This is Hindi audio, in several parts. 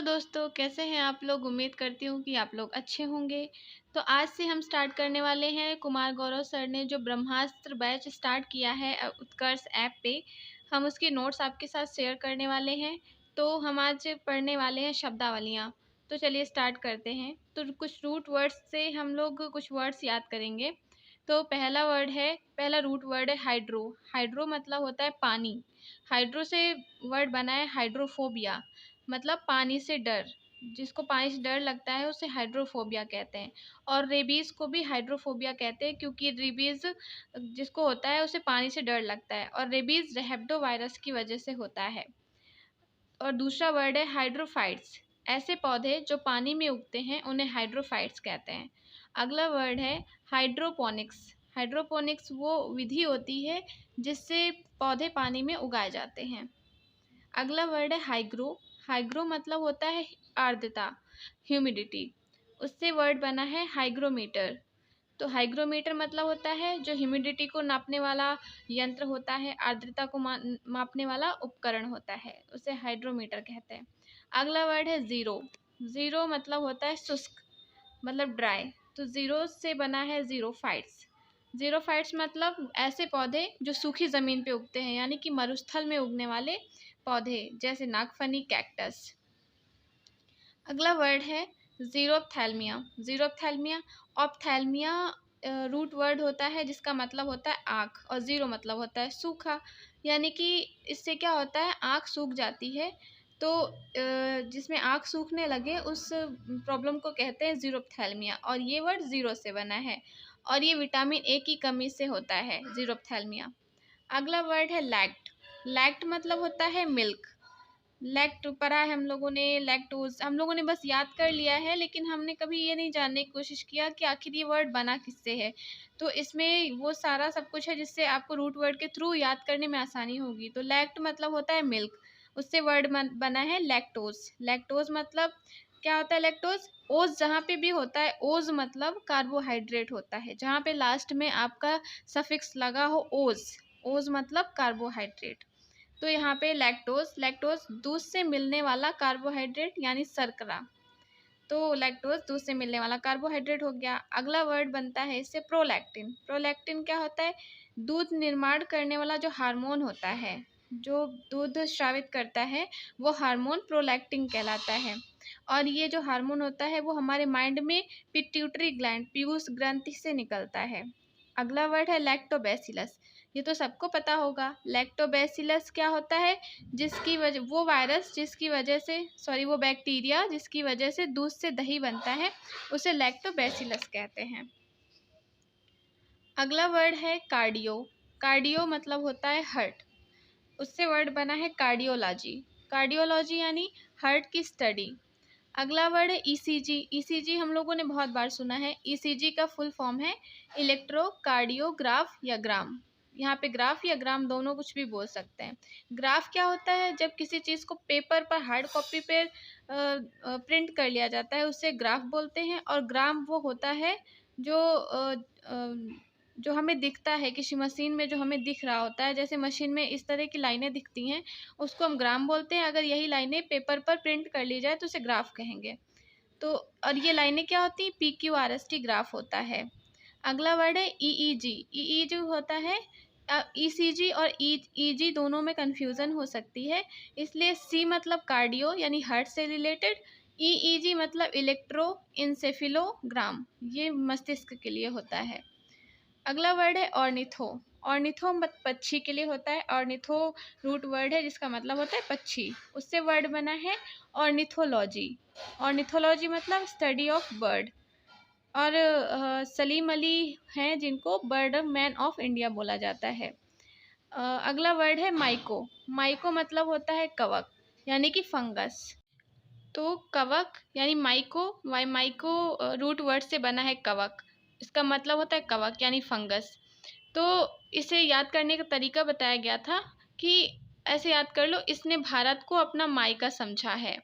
दोस्तों, कैसे हैं आप लोग। उम्मीद करती हूँ कि आप लोग अच्छे होंगे। तो आज से हम स्टार्ट करने वाले हैं। कुमार गौरव सर ने जो ब्रह्मास्त्र बैच स्टार्ट किया है उत्कर्ष ऐप पे, हम उसके नोट्स आपके साथ शेयर करने वाले हैं। तो हम आज पढ़ने वाले हैं शब्दावलियाँ। तो चलिए स्टार्ट करते हैं। तो कुछ रूट वर्ड्स से हम लोग कुछ वर्ड्स याद करेंगे। तो पहला रूट वर्ड है हाइड्रो। हाइड्रो मतलब होता है पानी। हाइड्रो से वर्ड बना है हाइड्रोफोबिया, मतलब पानी से डर। जिसको पानी से डर लगता है उसे हाइड्रोफोबिया कहते हैं। और रेबीज को भी हाइड्रोफोबिया कहते हैं, क्योंकि रेबीज जिसको होता है उसे पानी से डर लगता है, और रेबीज रेहेप्टो वायरस की वजह से होता है। और दूसरा वर्ड है हाइड्रोफाइट्स। ऐसे पौधे जो पानी में उगते हैं उन्हें हाइड्रोफाइट्स कहते हैं। अगला वर्ड है हाइड्रोपोनिक्स। हाइड्रोपोनिक्स वो विधि होती है जिससे पौधे पानी में उगाए जाते हैं। अगला वर्ड है हाइग्रो। हाइग्रो मतलब होता है आर्द्रता, ह्यूमिडिटी। उससे वर्ड बना है हाइग्रोमीटर। तो हाइग्रोमीटर मतलब होता है जो ह्यूमिडिटी को नापने वाला यंत्र होता है, आर्द्रता को मापने वाला उपकरण होता है, उसे हाइग्रोमीटर कहते हैं। अगला वर्ड है ज़ीरो। ज़ीरो मतलब होता है शुष्क, मतलब ड्राई। तो ज़ीरो से बना है ज़ीरोफाइट्स। ज़ीरोफाइट्स मतलब ऐसे पौधे जो सूखी ज़मीन पे उगते हैं, यानी कि मरुस्थल में उगने वाले पौधे, जैसे नागफनी, कैक्टस। अगला वर्ड है ज़ीरोप्थैल्मिया। ज़ीरोप्थैल्मिया, ऑप्थैल्मिया रूट वर्ड होता है जिसका मतलब होता है आँख, और ज़ीरो मतलब होता है सूखा। यानी कि इससे क्या होता है, आँख सूख जाती है। तो जिसमें आँख सूखने लगे उस प्रॉब्लम को कहते हैं ज़ीरोप्थैल्मिया, और ये वर्ड ज़ीरो से बना है, और ये विटामिन ए की कमी से होता है ज़ीरोप्थैल्मिया। अगला वर्ड है लैक्ट। लैक्ट मतलब होता है मिल्क। लैक्ट पढ़ा है हम लोगों ने, लैक्टोज हम लोगों ने बस याद कर लिया है, लेकिन हमने कभी ये नहीं जानने की कोशिश किया कि आखिर ये वर्ड बना किससे है। तो इसमें वो सारा सब कुछ है जिससे आपको रूट वर्ड के थ्रू याद करने में आसानी होगी। तो लैक्ट मतलब होता है मिल्क, उससे वर्ड बना है लैक्टोज। लैक्टोज मतलब क्या होता है, लैक्टोज ओज जहाँ पे भी होता है, ओज मतलब कार्बोहाइड्रेट होता है, जहाँ पे लास्ट में आपका सफिक्स लगा हो ओज, ओज मतलब कार्बोहाइड्रेट। तो यहाँ पे लैक्टोज, लैक्टोज दूध से मिलने वाला कार्बोहाइड्रेट यानी शर्करा। तो लैक्टोज दूध से मिलने वाला कार्बोहाइड्रेट हो गया। अगला वर्ड बनता है इससे प्रोलैक्टिन। प्रोलैक्टिन क्या होता है, दूध निर्माण करने वाला जो हार्मोन होता है, जो दूध स्रावित करता है, वो हार्मोन प्रोलैक्टिन कहलाता है। और ये जो हार्मोन होता है वो हमारे माइंड में पिट्यूटरी ग्लैंड, पीयूष ग्रंथि से निकलता है। अगला वर्ड है लैक्टोबैसिलस। ये तो सबको पता होगा। लैक्टोबैसिलस क्या होता है, जिसकी वजह, वो वायरस जिसकी वजह से, सॉरी वो बैक्टीरिया जिसकी वजह से दूध से दही बनता है, उसे लैक्टोबैसिलस कहते हैं। अगला वर्ड है कार्डियो। कार्डियो मतलब होता है हार्ट, उससे वर्ड बना है कार्डियोलॉजी। कार्डियोलॉजी यानी हार्ट की स्टडी। अगला वर्ड है ईसीजी। ईसीजी हम लोगों ने बहुत बार सुना है। ईसीजी का फुल फॉर्म है इलेक्ट्रोकार्डियोग्राफ या ग्राम। यहाँ पे ग्राफ या ग्राम दोनों कुछ भी बोल सकते हैं। ग्राफ क्या होता है, जब किसी चीज़ को पेपर पर, हार्ड कॉपी पर प्रिंट कर लिया जाता है उसे ग्राफ बोलते हैं। और ग्राम वो होता है जो जो हमें दिखता है, किसी मशीन में जो हमें दिख रहा होता है, जैसे मशीन में इस तरह की लाइनें दिखती हैं, उसको हम ग्राम बोलते हैं। अगर यही लाइनें पेपर पर प्रिंट कर ली जाए तो उसे ग्राफ कहेंगे। तो और ये लाइनें क्या होती हैं, PQRST ग्राफ होता है। अगला वर्ड है EEG। EEG होता है, ECG और EG दोनों में कन्फ्यूज़न हो सकती है, इसलिए C मतलब कार्डियो यानी हार्ट से रिलेटेड, EEG मतलब इलेक्ट्रो इंसेफिलोग्राम, ये मस्तिष्क के लिए होता है। अगला वर्ड है ऑर्निथो। ऑर्निथो पक्षी के लिए होता है। ऑर्निथो रूट वर्ड है जिसका मतलब होता है पक्षी, उससे वर्ड बना है ऑर्निथोलॉजी। ऑर्निथोलॉजी मतलब स्टडी ऑफ बर्ड। और सलीम अली हैं जिनको बर्ड मैन ऑफ इंडिया बोला जाता है। अगला वर्ड है माइको। माइको मतलब होता है कवक, यानी कि फंगस। तो कवक यानी माइको, माइको रूट वर्ड से बना है कवक, इसका मतलब होता है कवक यानी फंगस। तो इसे याद करने का तरीका बताया गया था कि ऐसे याद कर लो, इसने भारत को अपना मायका समझा है।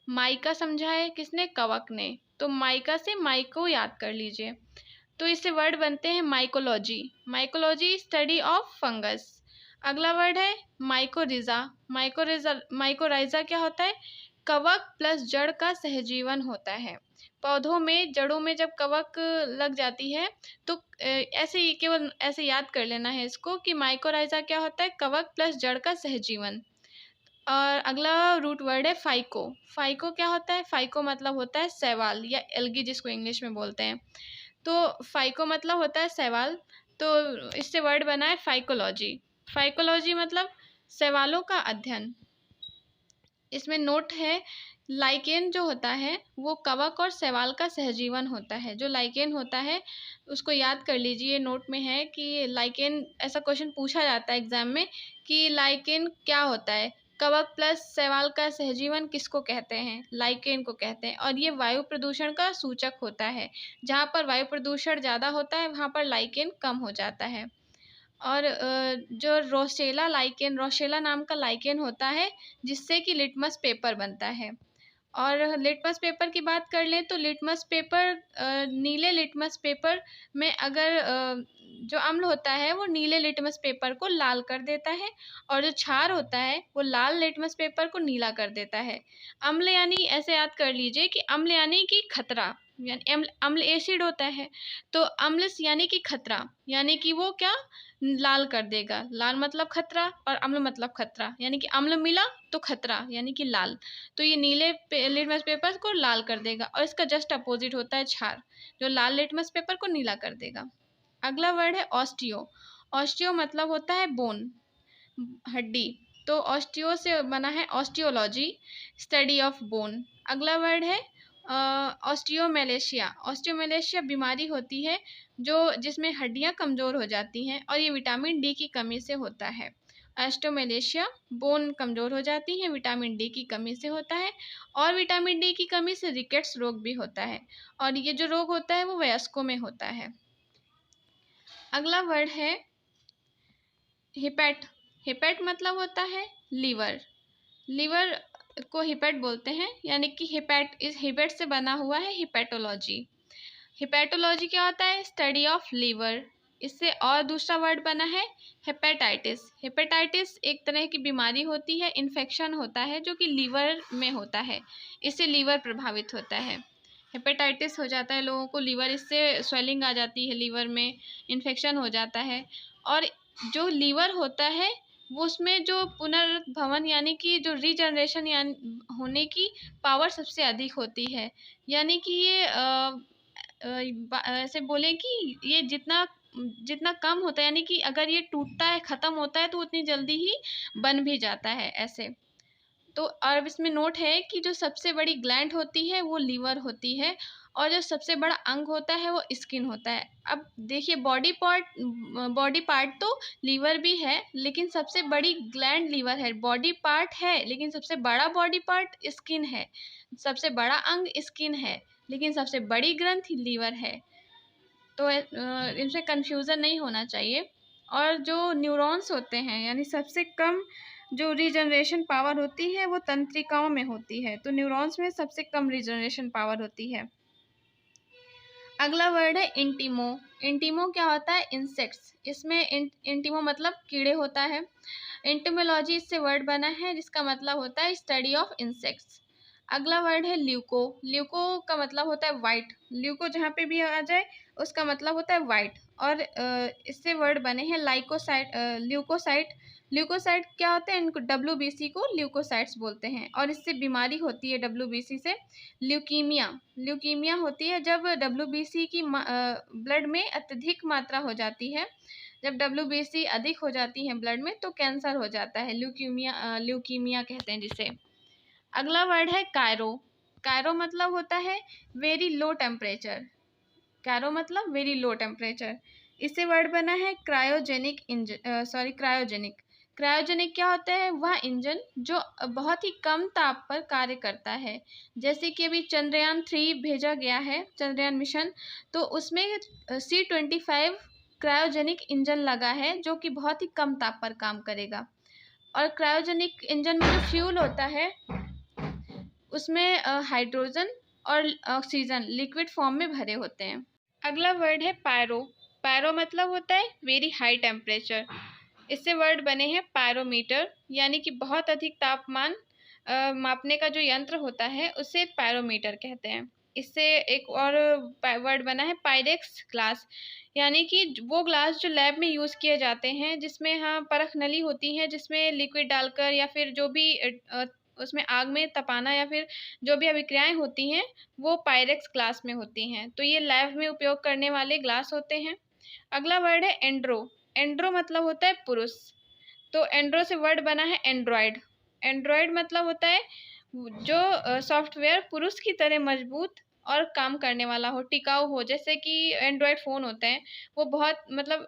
मायका समझा है किसने, कवक ने। तो मायका से माइको याद कर लीजिए। तो इससे वर्ड बनते हैं mycology. Mycology study of fungus. अगला वर्ड है माइकोरिज़ा। माइकोराइज़ा क्या होता है, कवक प्लस जड़ का सहजीवन होता है। पौधों में जड़ों में जब कवक लग जाती है तो ऐसे ही केवल ऐसे याद कर लेना है इसको कि माइकोराइजा क्या होता है, कवक प्लस जड़ का सहजीवन। और अगला रूट वर्ड है फाइको। फाइको क्या होता है, फाइको मतलब होता है शैवाल या एल्गी जिसको इंग्लिश में बोलते हैं। तो फाइको मतलब होता है शैवाल, तो इससे वर्ड बना है फाइकोलॉजी। फाइकोलॉजी मतलब शैवालों का अध्ययन। इसमें नोट है, लाइकेन जो होता है वो कवक और शैवाल का सहजीवन होता है। जो लाइकेन होता है उसको याद कर लीजिए, नोट में है कि लाइकेन, ऐसा क्वेश्चन पूछा जाता है एग्जाम में कि लाइकेन क्या होता है, कवक प्लस शैवाल का सहजीवन किसको कहते हैं, लाइकेन को कहते हैं। और ये वायु प्रदूषण का सूचक होता है। जहाँ पर वायु प्रदूषण ज़्यादा होता है वहाँ पर लाइकेन कम हो जाता है। और जो रोशेला नाम का लाइकेन होता है जिससे कि लिटमस पेपर बनता है। और लिटमस पेपर की बात कर लें तो लिटमस पेपर, नीले लिटमस पेपर में अगर जो अम्ल होता है वो नीले लिटमस पेपर को लाल कर देता है, और जो क्षार होता है वो लाल लिटमस पेपर को नीला कर देता है। अम्ल यानी ऐसे याद कर लीजिए कि अम्ल यानी कि खतरा, यानी अम्ल अम्ल एसिड होता है, तो अम्ल यानी कि खतरा, यानी कि वो क्या लाल कर देगा। लाल मतलब खतरा और अम्ल मतलब खतरा, यानी कि अम्ल मिला तो खतरा यानी कि लाल। तो ये नीले लिटमस पेपर को लाल कर देगा, और इसका जस्ट अपोजिट होता है क्षार, जो लाल लिटमस पेपर को नीला कर देगा। अगला वर्ड है ऑस्टियो। ऑस्टियो मतलब होता है बोन, हड्डी। तो ऑस्टियो से बना है ऑस्टियोलॉजी, स्टडी ऑफ बोन। अगला वर्ड है ऑस्टियोमेलेशिया। ऑस्टियोमेलेशिया बीमारी होती है जो जिसमें हड्डियां कमज़ोर हो जाती हैं, और ये विटामिन डी की कमी से होता है। ऑस्टियोमेलेशिया, बोन कमज़ोर हो जाती है, विटामिन डी की कमी से होता है। और विटामिन डी की कमी से रिकेट्स रोग भी होता है, और ये जो रोग होता है वो वयस्कों में होता है। अगला वर्ड है हिपेट। हिपेट मतलब होता है लीवर। लीवर को हिपेट बोलते हैं, यानी कि हिपेट, इस हिपेट से बना हुआ है हिपेटोलॉजी। हिपेटोलॉजी क्या होता है, स्टडी ऑफ लीवर। इससे और दूसरा वर्ड बना है हेपेटाइटिस। हेपेटाइटिस एक तरह की बीमारी होती है, इन्फेक्शन होता है जो कि लीवर में होता है, इससे लीवर प्रभावित होता है। हेपेटाइटिस हो जाता है लोगों को लीवर, इससे स्वेलिंग आ जाती है लीवर में, इन्फेक्शन हो जाता है। और जो लीवर होता है वो उसमें जो पुनर्भवन यानी कि जो रीजनरेशन यानी होने की पावर सबसे अधिक होती है। यानी कि ये ऐसे बोले कि ये जितना जितना कम होता है, यानी कि अगर ये टूटता है, ख़त्म होता है, तो उतनी जल्दी ही बन भी जाता है ऐसे। तो और इसमें नोट है कि जो सबसे बड़ी ग्लैंड होती है वो लीवर होती है, और जो सबसे बड़ा अंग होता है वो स्किन होता है। अब देखिए, बॉडी पार्ट तो लीवर भी है, लेकिन सबसे बड़ी ग्लैंड लीवर है। बॉडी पार्ट है लेकिन सबसे बड़ा बॉडी पार्ट स्किन है। सबसे बड़ा अंग स्किन है लेकिन सबसे बड़ी ग्रंथि लीवर है। तो इनसे कंफ्यूजन नहीं होना चाहिए। और जो न्यूरॉन्स होते हैं, यानी सबसे कम जो रीजनरेशन पावर होती है वो तंत्रिकाओं में होती है, तो न्यूरॉन्स में सबसे कम रीजनरेशन पावर होती है। अगला वर्ड है इंटीमो। इंटीमो क्या होता है, इंसेक्ट्स। इसमें इंटीमो मतलब कीड़े होता है। इंटीमोलॉजी इससे वर्ड बना है जिसका मतलब होता है स्टडी ऑफ इंसेक्ट्स। अगला वर्ड है ल्यूको। ल्यूको का मतलब होता है वाइट। ल्यूको जहाँ पे भी आ जाए उसका मतलब होता है वाइट। और इससे वर्ड बने हैं लाइकोसाइट, ल्यूकोसाइट। ल्यूकोसाइट क्या होते हैं, इनको WBC को ल्यूकोसाइट्स बोलते हैं, और इससे बीमारी होती है WBC से, ल्यूकीमिया। ल्यूकीमिया होती है जब WBC की ब्लड में अत्यधिक मात्रा हो जाती है। जब WBC अधिक हो जाती है ब्लड में तो कैंसर हो जाता है, ल्यूकीमिया कहते हैं जिसे। अगला वर्ड है कायरो। कायरो मतलब होता है वेरी लो टेम्परेचर। कायरो मतलब वेरी लो टेम्परेचर। इससे वर्ड बना है क्रायोजेनिक क्रायोजेनिक। क्रायोजेनिक क्या होता है, वह इंजन जो बहुत ही कम ताप पर कार्य करता है। जैसे कि अभी चंद्रयान-3 भेजा गया है, चंद्रयान मिशन, तो उसमें C-25 क्रायोजेनिक इंजन लगा है जो कि बहुत ही कम ताप पर काम करेगा। और क्रायोजेनिक इंजन में जो फ्यूल होता है उसमें हाइड्रोजन और ऑक्सीजन लिक्विड फॉर्म में भरे होते हैं। अगला वर्ड है पायरो। पायरो मतलब होता है वेरी हाई टेम्परेचर। इससे वर्ड बने हैं पायरोमीटर, यानी कि बहुत अधिक तापमान मापने का जो यंत्र होता है उसे पायरोमीटर कहते हैं। इससे एक और वर्ड बना है पायरेक्स ग्लास, यानी कि वो ग्लास जो लैब में यूज़ किए जाते हैं, जिसमें हाँ परख नली होती है, जिसमें लिक्विड डालकर या फिर जो भी उसमें आग में तपाना या फिर जो भी अभिक्रियाएं होती हैं वो पायरेक्स ग्लास में होती हैं। तो ये लैब में उपयोग करने वाले ग्लास होते हैं। अगला वर्ड है एंड्रो। एंड्रो मतलब होता है पुरुष। तो एंड्रो से वर्ड बना है एंड्रॉयड। एंड्रॉयड मतलब होता है जो सॉफ्टवेयर पुरुष की तरह मजबूत और काम करने वाला हो, टिकाऊ हो। जैसे कि एंड्रॉयड फ़ोन होते हैं, वो बहुत मतलब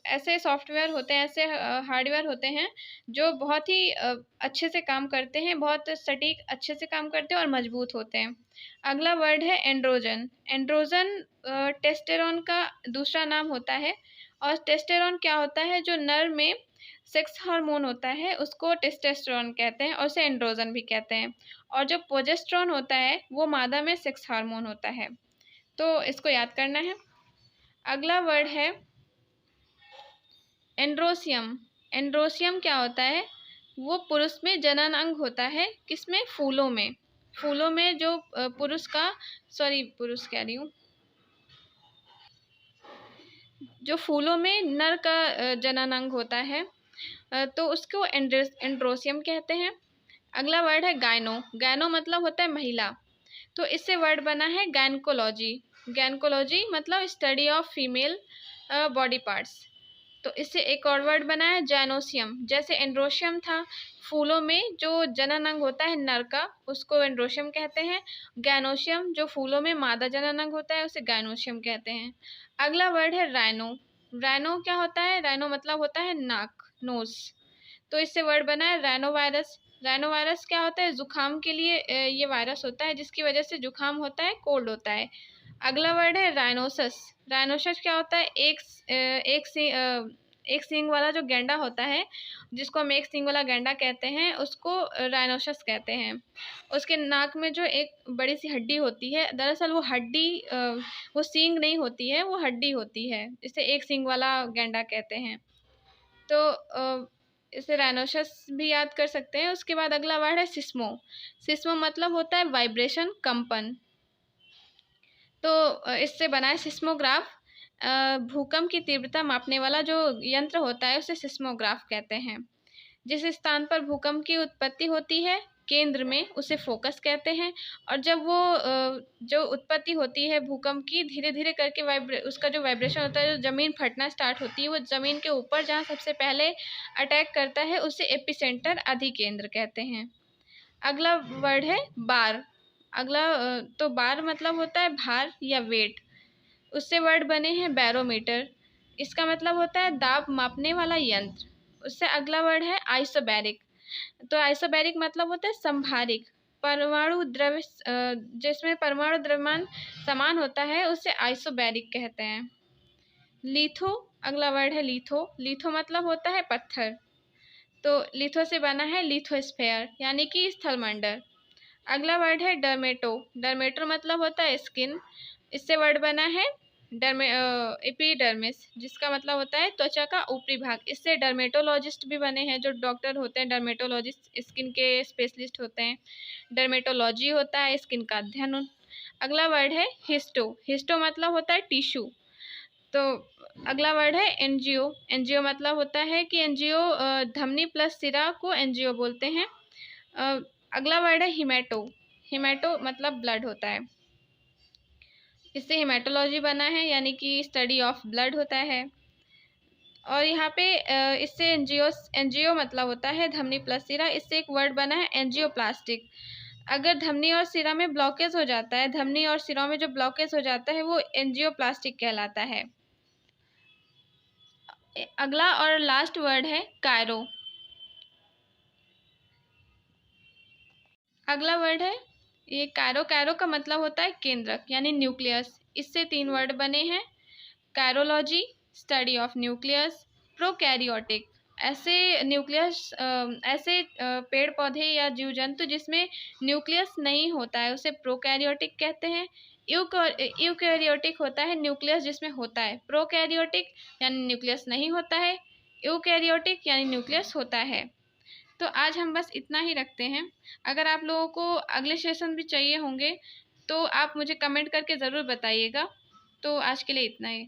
ऐसे सॉफ्टवेयर होते हैं, ऐसे हार्डवेयर होते हैं जो बहुत ही अच्छे से काम करते हैं, बहुत सटीक अच्छे से काम करते हैं और मजबूत होते हैं। अगला वर्ड है एंड्रोजन। एंड्रोजन टेस्टेरोन का दूसरा नाम होता है। और टेस्टेरोन क्या होता है, जो नर में सेक्स हार्मोन होता है उसको टेस्टोस्टेरोन कहते हैं और उसे एंड्रोजन भी कहते हैं। और जो प्रोजेस्टेरोन होता है वो मादा में सेक्स हार्मोन होता है। तो इसको याद करना है। अगला वर्ड है एंड्रोसियम। एंड्रोसियम क्या होता है, वो पुरुष में जनन अंग होता है। किसमें? फूलों में। फूलों में जो पुरुष का, सॉरी पुरुष कह रही हूँ, जो फूलों में नर का जनन अंग होता है, तो उसको एंड्रोसियम कहते हैं। अगला वर्ड है गायनो। गायनो मतलब होता है महिला। तो इससे वर्ड बना है गायनकोलॉजी। गायनकोलॉजी मतलब study of female body parts. तो इससे एक और वर्ड बना है जाइनोसियम। जैसे एंड्रोशियम था, फूलों में जो जनन अंग होता है नर का, उसको एंड्रोशियम कहते हैं। गायनोशियम जो फूलों में मादा जनन अंग होता है उसे गायनोशियम कहते हैं। अगला वर्ड है राइनो। राइनो क्या होता है? राइनो मतलब होता है नाक, नोज। तो इससे वर्ड बना है राइनो वायरस। राइनो वायरस क्या होता है? जुकाम के लिए ये वायरस होता है, जिसकी वजह से जुकाम होता है, कोल्ड होता है। अगला वर्ड है राइनोसस। राइनोसस क्या होता है? एक सींग वाला जो गैंडा होता है, जिसको हम एक सींग वाला गैंडा कहते हैं, उसको राइनोसस कहते हैं। उसके नाक में जो एक बड़ी सी हड्डी होती है, दरअसल वो हड्डी वो सींग नहीं होती है, वो हड्डी होती है। इसे एक सींग वाला गैंडा कहते हैं। तो इसे राइनोसस भी याद कर सकते हैं। उसके बाद अगला वर्ड है सिस्मो। सिस्मो मतलब होता है वाइब्रेशन, कंपन। तो इससे बना है सिस्मोग्राफ। भूकंप की तीव्रता मापने वाला जो यंत्र होता है उसे सिस्मोग्राफ कहते हैं। जिस स्थान पर भूकंप की उत्पत्ति होती है केंद्र में, उसे फोकस कहते हैं। और जब वो जो उत्पत्ति होती है भूकंप की, धीरे धीरे करके उसका जो वाइब्रेशन होता है, जो ज़मीन फटना स्टार्ट होती है, वो ज़मीन के ऊपर जहाँ सबसे पहले अटैक करता है उसे एपिसेंटर, अधिकेंद्र कहते हैं। अगला वर्ड है बार। तो बार मतलब होता है भार या वेट। उससे वर्ड बने हैं बैरोमीटर। इसका मतलब होता है दाब मापने वाला यंत्र। उससे अगला वर्ड है आइसोबैरिक। तो आइसोबैरिक मतलब होता है संभारिक। परमाणु द्रव्य जिसमें परमाणु द्रव्यमान समान होता है उसे आइसोबैरिक कहते हैं। लिथो। अगला वर्ड है लिथो। लिथो मतलब होता है पत्थर। तो लिथो से बना है लिथोस्फेयर, यानी कि स्थलमंडल। अगला वर्ड है डर्मेटो। डर्मेटो मतलब होता है स्किन। इससे वर्ड बना है एपिडर्मिस, जिसका मतलब होता है त्वचा का ऊपरी भाग। इससे डर्मेटोलॉजिस्ट भी बने हैं, जो डॉक्टर होते हैं डर्मेटोलॉजिस्ट, स्किन के स्पेशलिस्ट होते हैं। डर्मेटोलॉजी होता है स्किन का अध्ययन। अगला वर्ड है हिस्टो। हिस्टो मतलब होता है टिश्यू। तो अगला वर्ड है एनजीओ। एनजीओ मतलब होता है कि एनजीओ धमनी प्लस सिरा को एनजीओ बोलते हैं। अगला वर्ड है हिमेटो। हिमेटो मतलब ब्लड होता है। इससे हिमेटोलॉजी बना है, यानी कि स्टडी ऑफ ब्लड होता है। और यहाँ पे इससे एनजीओ मतलब होता है धमनी प्लस सिरा। इससे एक वर्ड बना है एंजियोप्लास्टिक। अगर धमनी और सिरा में ब्लॉकेज हो जाता है, धमनी और सिरा में जो ब्लॉकेज हो जाता है वो एंजियोप्लास्टिक कहलाता है। अगला और लास्ट वर्ड है कायरो। अगला वर्ड है ये कायरो। कायरो का मतलब होता है केंद्रक, यानी न्यूक्लियस। इससे 3 वर्ड बने हैं कायरोलॉजी, स्टडी ऑफ न्यूक्लियस, प्रोकैरियोटिक। ऐसे न्यूक्लियस ऐसे पेड़ पौधे या जीव जंतु जिसमें न्यूक्लियस नहीं होता है उसे प्रोकैरियोटिक कहते हैं। यूकैरियोटिक होता है न्यूक्लियस जिसमें होता है। प्रोकैरियोटिक यानी न्यूक्लियस नहीं होता है। यूकैरियोटिक यानी न्यूक्लियस होता है। तो आज हम बस इतना ही रखते हैं। अगर आप लोगों को अगले सेशन भी चाहिए होंगे तो आप मुझे कमेंट करके ज़रूर बताइएगा। तो आज के लिए इतना ही।